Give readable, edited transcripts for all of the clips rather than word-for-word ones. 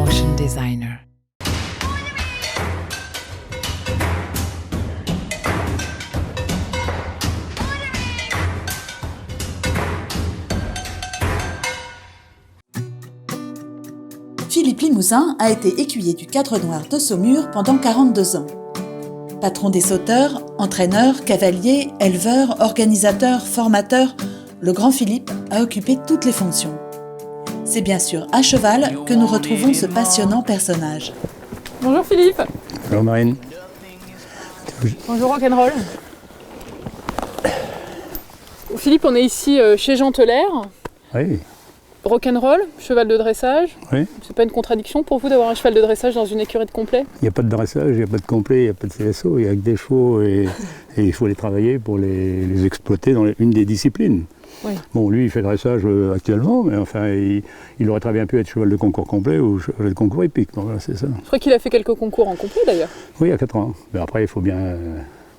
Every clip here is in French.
motion designer. Philippe Limousin a été écuyer du Cadre Noir de Saumur pendant 42 ans. Patron des sauteurs, entraîneur, cavalier, éleveur, organisateur, formateur, le grand Philippe a occupé toutes les fonctions. C'est bien sûr à cheval que nous retrouvons ce passionnant personnage. Bonjour Philippe. Bonjour Marine. Bonjour Rock'n'Roll. Philippe, on est ici chez Jean Teler. Oui. Rock'n'Roll, cheval de dressage. Oui. C'est pas une contradiction pour vous d'avoir un cheval de dressage dans une écurie de complet? Il n'y a pas de dressage, il n'y a pas de complet, il n'y a pas de CSO, il n'y a que des chevaux et il faut les travailler pour les exploiter dans une des disciplines. Oui. Bon, lui, il fait le dressage actuellement, mais enfin, il aurait très bien pu être cheval de concours complet ou cheval de concours épique. Donc, voilà, c'est ça. Je crois qu'il a fait quelques concours en complet d'ailleurs. Oui, à 4 ans. Mais après, il faut bien...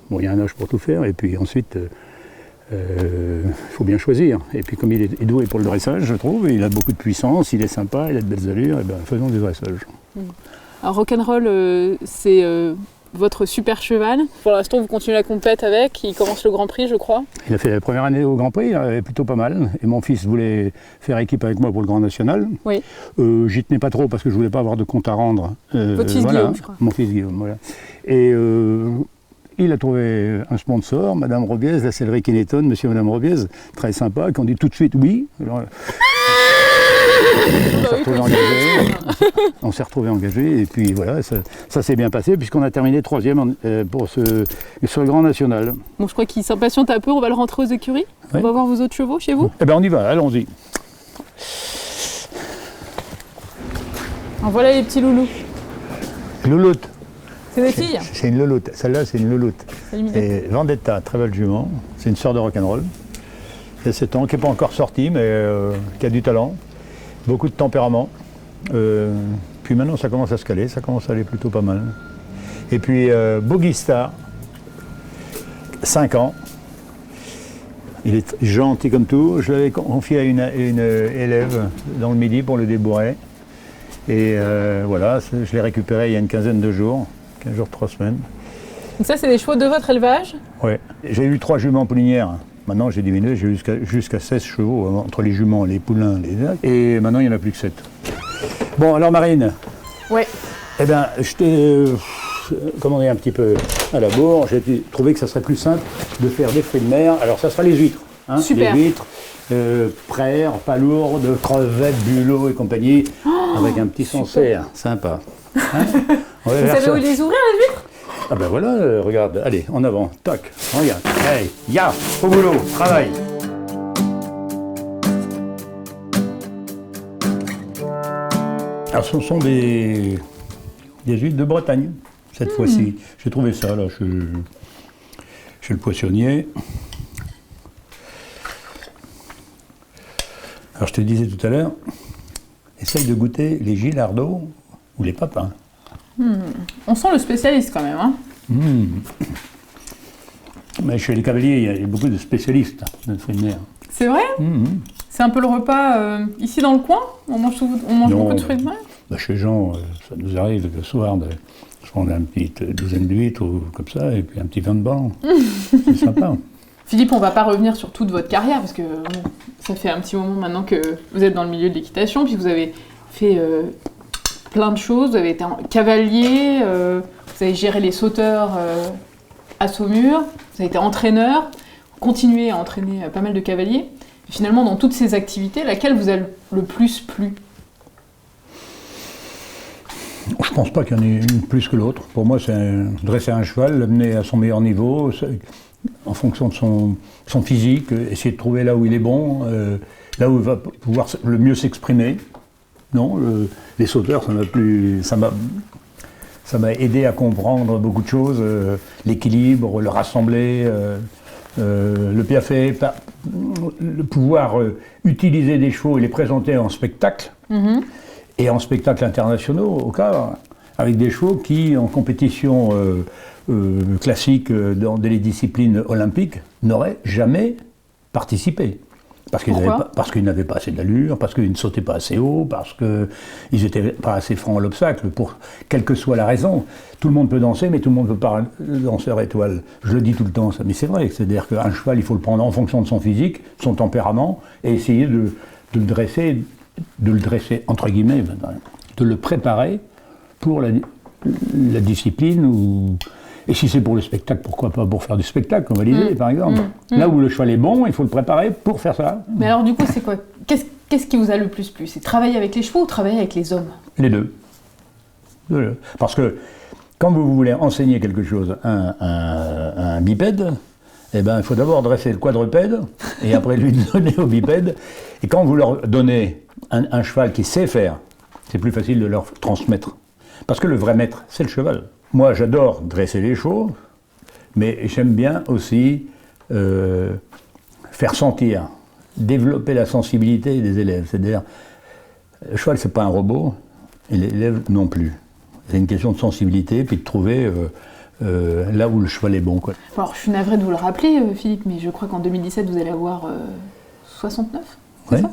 bon, il y a un âge pour tout faire, et puis ensuite... il faut bien choisir. Et puis comme il est doué pour le dressage, je trouve, il a beaucoup de puissance, il est sympa, il a de belles allures, et ben faisons du dressage. Alors Rock'n'Roll, c'est votre super cheval. Pour l'instant, vous continuez la compète avec, il commence le Grand Prix, je crois. Il a fait la première année au Grand Prix, il avait plutôt pas mal. Et mon fils voulait faire équipe avec moi pour le Grand National. Oui. J'y tenais pas trop parce que je voulais pas avoir de compte à rendre. Votre fils voilà, Guillaume, je crois. Mon fils Guillaume, voilà. Et il a trouvé un sponsor, Madame Robiez, la sellerie Kineton, monsieur et Madame Robiez, très sympa, qui ont dit tout de suite oui. Alors, on s'est retrouvés engagés et puis voilà, ça s'est bien passé puisqu'on a terminé 3e sur le Grand National. Bon, je crois qu'il s'impatiente un peu, on va le rentrer aux écuries. Oui. On va voir vos autres chevaux chez vous. Eh bien on y va, allons-y. Alors, voilà les petits loulous. Louloute. C'est des filles. C'est une louloute, celle-là c'est une louloute. Et Vendetta, très belle jument, c'est une sœur de rock'n'roll. Il y a 7 ans, qui n'est pas encore sortie, mais qui a du talent, beaucoup de tempérament. Puis maintenant ça commence à se caler, ça commence à aller plutôt pas mal. Et puis Boogie Star, 5 ans. Il est gentil comme tout. Je l'avais confié à une élève dans le Midi pour le débourrer. Et voilà, je l'ai récupéré il y a une quinzaine de jours. 15 jours, 3 semaines. Donc ça, c'est des chevaux de votre élevage? Oui. J'ai eu 3 juments poulinières. Maintenant, j'ai diminué, j'ai jusqu'à 16 chevaux, entre les juments, les poulains, et maintenant, il n'y en a plus que 7. Bon, alors Marine. Oui. Eh bien, je t'ai commandé un petit peu à la bourre. J'ai trouvé que ça serait plus simple de faire des fruits de mer. Alors, ça sera les huîtres. Hein, super. Les huîtres, praires, pas lourdes, crevettes, bulots et compagnie, avec un petit sancerre. Sympa. Hein. Vous savez où les ouvrir, les huîtres? Ah ben voilà, regarde, allez, en avant, toc, regarde, hey, ya, au boulot, travail. Alors ce sont des huîtres de Bretagne, cette fois-ci. J'ai trouvé ça, là, chez le poissonnier. Alors je te disais tout à l'heure, essaye de goûter les gilardots ou les papins. On sent le spécialiste quand même, hein. Mais chez les cavaliers, il y a beaucoup de spécialistes de fruits de mer. C'est vrai? C'est un peu le repas ici dans le coin? On mange beaucoup de fruits de mer? Bah chez Jean, ça nous arrive le soir de prendre une petite douzaine d'huîtres ou comme ça, et puis un petit vin de blanc. C'est sympa. Philippe, on va pas revenir sur toute votre carrière, parce que ça fait un petit moment maintenant que vous êtes dans le milieu de l'équitation, puis vous avez fait plein de choses, vous avez été cavalier, vous avez géré les sauteurs à Saumur, vous avez été entraîneur, vous continuez à entraîner pas mal de cavaliers. Et finalement, dans toutes ces activités, laquelle vous a le plus plu? Je pense pas qu'il y en ait une plus que l'autre. Pour moi, c'est dresser un cheval, l'amener à son meilleur niveau, en fonction de son physique, essayer de trouver là où il est bon, là où il va pouvoir le mieux s'exprimer. Non, les sauteurs, ça m'a aidé à comprendre beaucoup de choses, l'équilibre, le rassembler, le piaffe, le pouvoir utiliser des chevaux et les présenter en spectacle, et en spectacle internationaux, au cas, avec des chevaux qui, en compétition classique dans les disciplines olympiques, n'auraient jamais participé. Parce qu'ils n'avaient pas assez d'allure, parce qu'ils ne sautaient pas assez haut, parce qu'ils n'étaient pas assez francs à l'obstacle, pour quelle que soit la raison. Tout le monde peut danser, mais tout le monde ne peut pas danseur étoile. Je le dis tout le temps, ça, mais c'est vrai. C'est-à-dire qu'un cheval, il faut le prendre en fonction de son physique, son tempérament, et essayer de le dresser, entre guillemets, de le préparer pour la discipline. Et si c'est pour le spectacle, pourquoi pas pour faire du spectacle, comme Alizé, par exemple. Là où le cheval est bon, il faut le préparer pour faire ça. Mais alors du coup, c'est quoi? Qu'est-ce qui vous a le plus plu? C'est travailler avec les chevaux ou travailler avec les hommes? Les deux. Parce que quand vous voulez enseigner quelque chose à un bipède, eh ben, il faut d'abord dresser le quadrupède et après lui donner au bipède. Et quand vous leur donnez un cheval qui sait faire, c'est plus facile de leur transmettre. Parce que le vrai maître, c'est le cheval. Moi, j'adore dresser les chevaux, mais j'aime bien aussi faire sentir, développer la sensibilité des élèves. C'est-à-dire, le cheval, c'est pas un robot, et l'élève non plus. C'est une question de sensibilité, puis de trouver là où le cheval est bon, quoi. Alors, je suis navrée de vous le rappeler, Philippe, mais je crois qu'en 2017, vous allez avoir 69, c'est ça?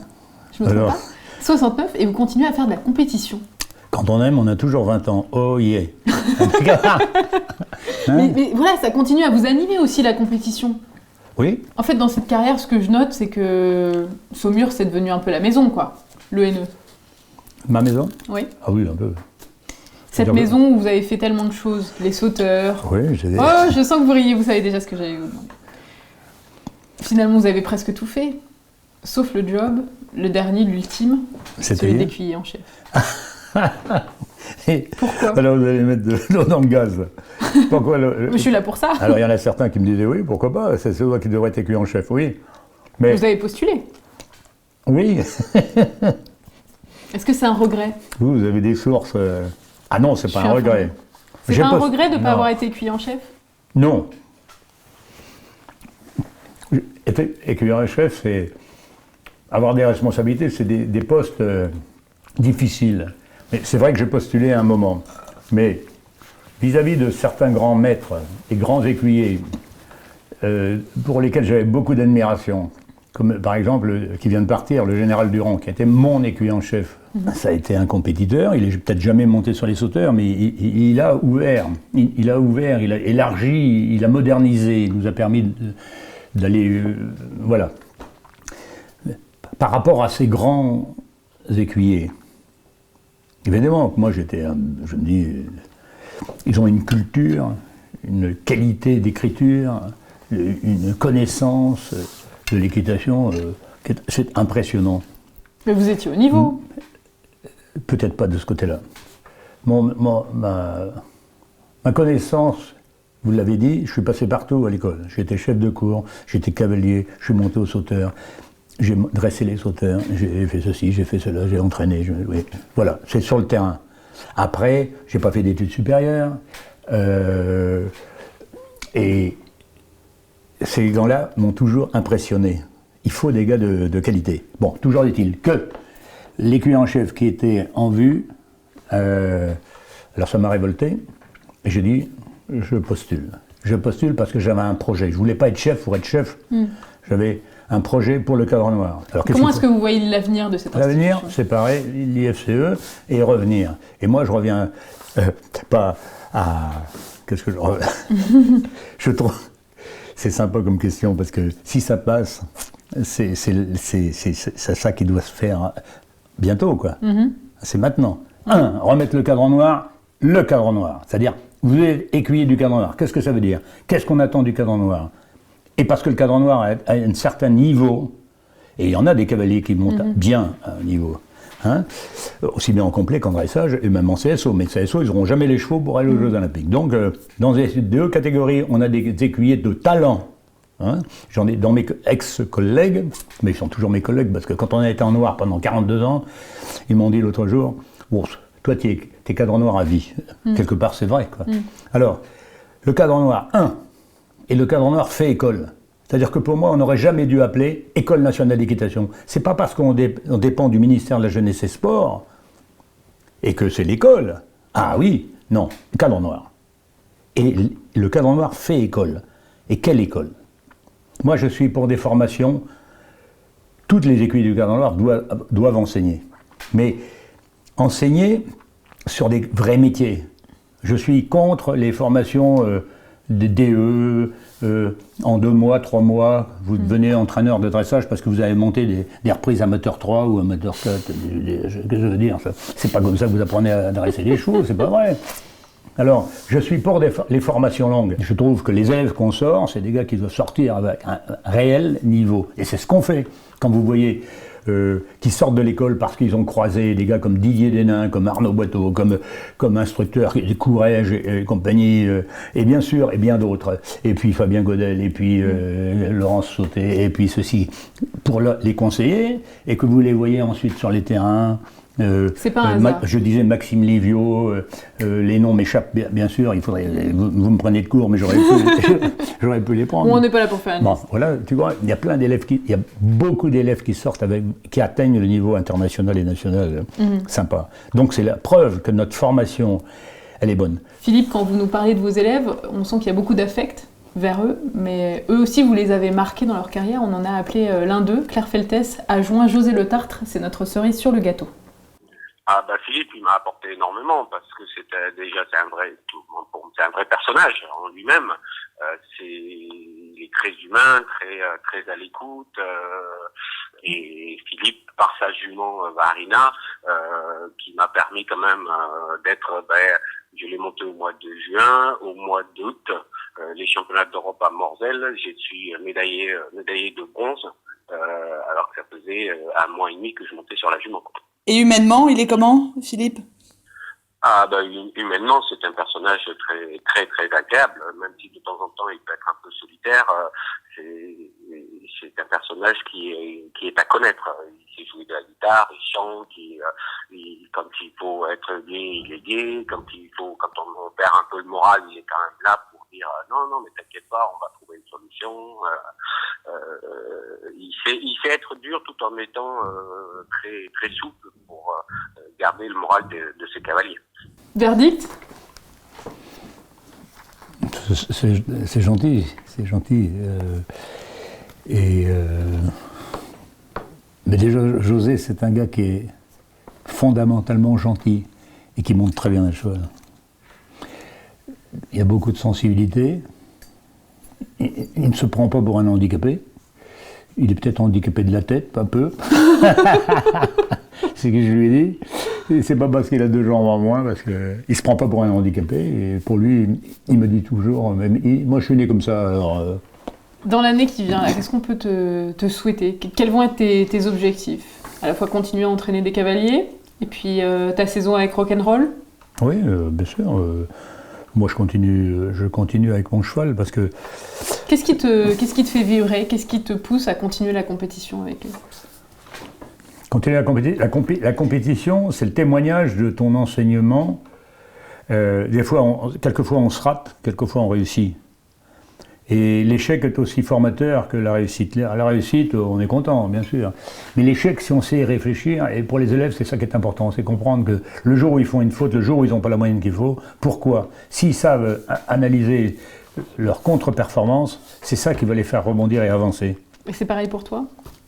Je me trompe pas? 69, et vous continuez à faire de la compétition. Quand on aime, on a toujours 20 ans. Oh yeah. Mais voilà, ça continue à vous animer aussi, la compétition. Oui. En fait, dans cette carrière, ce que je note, c'est que Saumur, c'est devenu un peu la maison, quoi. Le NE. Ma maison? Oui. Ah oui, un peu. Cette maison où vous avez fait tellement de choses, les sauteurs. Oui, j'ai des... Oh, je sens que vous riez, vous savez déjà ce que j'allais vous demander. Finalement, vous avez presque tout fait, sauf le job, le dernier, l'ultime, celui d'écuyer en chef. Pourquoi? Alors vous allez mettre de l'eau dans le gaz. Pourquoi Je suis là pour ça. Alors il y en a certains qui me disaient oui, pourquoi pas, c'est toi qui devrais être écuyer en chef, oui. Mais... Vous avez postulé? Oui. Est-ce que c'est un regret? Vous avez des sources... Ah non, c'est pas un regret. C'est pas un regret de ne pas avoir été écuyer en chef? Non. Écuyer en chef, c'est avoir des responsabilités, c'est des postes difficiles. Mais c'est vrai que j'ai postulé à un moment. Mais vis-à-vis de certains grands maîtres et grands écuyers pour lesquels j'avais beaucoup d'admiration, comme par exemple, qui vient de partir, le général Durand, qui était mon écuyer en chef. Ça a été un compétiteur, il n'est peut-être jamais monté sur les sauteurs, mais il a ouvert, il a élargi, il a modernisé, il nous a permis d'aller... voilà. Par rapport à ces grands écuyers, évidemment, moi je me dis, ils ont une culture, une qualité d'écriture, une connaissance de l'équitation, c'est impressionnant. Mais vous étiez au niveau. Peut-être pas de ce côté-là. Ma connaissance, vous l'avez dit, je suis passé partout à l'école. J'étais chef de cour, j'étais cavalier, je suis monté au sauteur, j'ai dressé les sauteurs, j'ai fait ceci, j'ai fait cela, j'ai entraîné. Voilà, c'est sur le terrain. Après, j'ai pas fait d'études supérieures. Et ces gens-là m'ont toujours impressionné. Il faut des gars de qualité. Bon, toujours est-il que l'écuyer en chef qui était en vue, alors ça m'a révolté, et j'ai dit, je postule. Je postule parce que j'avais un projet. Je voulais pas être chef pour être chef. J'avais un projet pour le cadre noir. Alors, comment est-ce que vous voyez l'avenir de cette institution? L'avenir, c'est pareil, l'IFCE, et revenir. Et moi, je reviens pas à... Qu'est-ce que je reviens? Je trouve... C'est sympa comme question, parce que si ça passe, c'est ça qui doit se faire bientôt, quoi. C'est maintenant. Remettre le cadre noir, c'est-à-dire, vous êtes écuyer du cadre noir. Qu'est-ce que ça veut dire? Qu'est-ce qu'on attend du cadre noir? Et parce que le cadre noir a un certain niveau, et il y en a des cavaliers qui montent bien à un niveau, hein, aussi bien en complet qu'en dressage, et même en CSO. Mais CSO, ils n'auront jamais les chevaux pour aller aux Jeux Olympiques. Donc, dans les deux catégories, on a des écuyers de talent. Hein. J'en ai dans mes ex-collègues, mais ils sont toujours mes collègues, parce que quand on a été en noir pendant 42 ans, ils m'ont dit l'autre jour, Ours, toi, t'es cadre noir à vie. Quelque part, c'est vrai, quoi. Alors, le cadre noir, et le cadre noir fait école. C'est-à-dire que pour moi, on n'aurait jamais dû appeler École nationale d'équitation. C'est pas parce qu'on dépend du ministère de la Jeunesse et Sport et que c'est l'école. Ah oui, non, cadre noir. Et le cadre noir fait école. Et quelle école? Moi, je suis pour des formations toutes les écuries du Gard dans l'Or doivent enseigner. Mais enseigner sur des vrais métiers. Je suis contre les formations des DE, en 2 mois, 3 mois, vous devenez entraîneur de dressage parce que vous avez monté des reprises amateur 3 ou amateur 4. Qu'est-ce que je veux dire ça? C'est pas comme ça que vous apprenez à dresser les chevaux, c'est pas vrai. Alors, je suis pour les formations longues. Je trouve que les élèves qu'on sort, c'est des gars qui doivent sortir avec un réel niveau. Et c'est ce qu'on fait. Quand vous voyez qui sortent de l'école parce qu'ils ont croisé des gars comme Didier Denain, comme Arnaud Boiteau, comme instructeur de Courrèges et compagnie, et bien sûr, et bien d'autres. Et puis Fabien Godel, et puis Laurence Sauté, et puis ceci. Pour les conseiller, et que vous les voyez ensuite sur les terrains. C'est pas un hasard. Je disais Maxime Livio, les noms m'échappent bien sûr, il faudrait, vous me prenez de court, mais j'aurais pu les prendre. On n'est pas là pour faire une liste. Voilà, tu vois, il y a plein d'élèves il y a beaucoup d'élèves qui sortent qui atteignent le niveau international et national sympa. Donc c'est la preuve que notre formation, elle est bonne. Philippe, quand vous nous parlez de vos élèves, on sent qu'il y a beaucoup d'affect vers eux, mais eux aussi vous les avez marqués dans leur carrière. On en a appelé l'un d'eux, Claire Feltès, a joint José Le Tartre, c'est notre cerise sur le gâteau. Ah bah Philippe, il m'a apporté énormément parce que c'est un vrai personnage en lui-même. Il est très humain, très à l'écoute. Et Philippe, par sa jument Varina, qui m'a permis quand même je l'ai monté au mois de juin, au mois d'août, les championnats d'Europe à Morzel, je suis médaillé de bronze, alors que ça faisait 1 mois et demi que je montais sur la jument. Et humainement, il est comment, Philippe? Ah bah humainement, c'est un personnage très très très agréable, même si de temps en temps il peut être un peu solitaire. C'est un personnage qui est à connaître. Il sait jouer de la guitare, il chante, quand il faut être gai, il est gai. Quand on perd un peu le moral, il est quand même là pour dire non mais t'inquiète pas, on va trouver une solution. Il sait être dur tout en étant très très souple pour garder le moral de ses cavaliers. Verdict? C'est gentil, c'est gentil. Mais déjà, José, c'est un gars qui est fondamentalement gentil et qui monte très bien à cheval. Il y a beaucoup de sensibilité. Il ne se prend pas pour un handicapé. Il est peut-être handicapé de la tête, un peu. C'est ce que je lui ai dit. Et c'est pas parce qu'il a 2 jambes en moins, parce qu'il se prend pas pour un handicapé. Et pour lui, il me dit toujours, moi je suis né comme ça, alors... Dans l'année qui vient, qu'est-ce qu'on peut te souhaiter? Quels vont être tes objectifs? À la fois continuer à entraîner des cavaliers, et puis ta saison avec Rock'n'Roll? Oui, bien sûr. Moi, je continue avec mon cheval parce que... Qu'est-ce qui te fait vibrer? Qu'est-ce qui te pousse à continuer la compétition avec eux? Continuer la compétition, c'est le témoignage de ton enseignement. Quelquefois on se rate, quelquefois on réussit. Et l'échec est aussi formateur que la réussite. La réussite, on est content, bien sûr. Mais l'échec, si on sait y réfléchir, et pour les élèves, c'est ça qui est important, c'est comprendre que le jour où ils font une faute, le jour où ils n'ont pas la moyenne qu'il faut, pourquoi? S'ils savent analyser leur contre-performance, c'est ça qui va les faire rebondir et avancer. Et c'est pareil pour toi?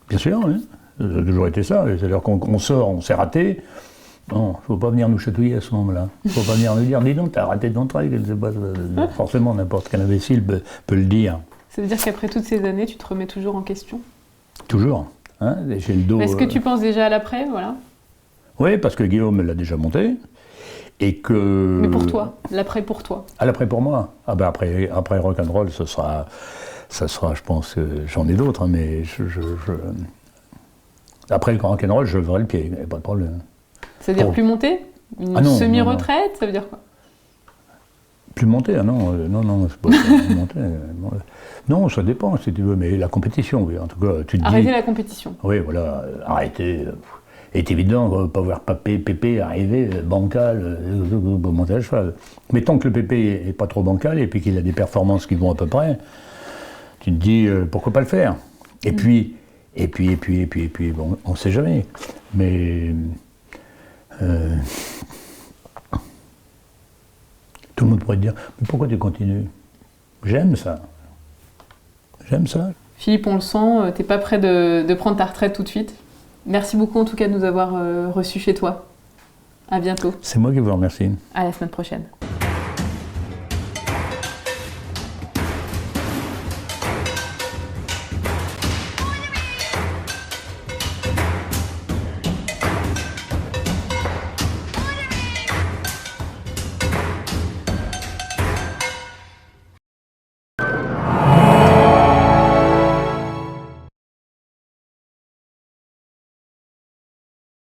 Bien sûr, oui. Ça a toujours été ça. C'est-à-dire qu'on sort, on s'est raté. Non, il ne faut pas venir nous chatouiller à ce moment-là. Il ne faut pas venir nous dire, dis donc, t'as raté ton trail. Forcément, n'importe quel imbécile peut le dire. Ça veut dire qu'après toutes ces années, tu te remets toujours en question? Toujours. Hein, j'ai le dos. Est-ce que tu penses déjà à l'après, voilà? Oui, parce que Guillaume l'a déjà monté. Et que... Mais pour toi, l'après pour toi? Ah, l'après pour moi? Ah ben après Rock'n'Roll, ça sera, je pense, j'en ai d'autres, hein, mais après le Rock'n'Roll, je leverai le pied, il n'y a pas de problème. Ça veut dire plus monter? Une semi-retraite? Ça veut dire quoi? Plus monter? Ah non, c'est pas monter. Non, ça dépend si tu veux, mais la compétition, oui. En tout cas, tu te dis... Arrêter la compétition. Oui, voilà, arrêter. C'est évident, on ne va pas voir Pépé arriver, bancal, monter à cheval. Mais tant que le Pépé n'est pas trop bancal et puis qu'il a des performances qui vont à peu près, tu te dis, pourquoi pas le faire? Et puis, bon, on ne sait jamais. Mais... tout le monde pourrait te dire, mais pourquoi tu continues? J'aime ça. Philippe, on le sent, t'es pas prêt de prendre ta retraite tout de suite. Merci beaucoup en tout cas de nous avoir reçus chez toi. À bientôt. C'est moi qui vous remercie. À la semaine prochaine.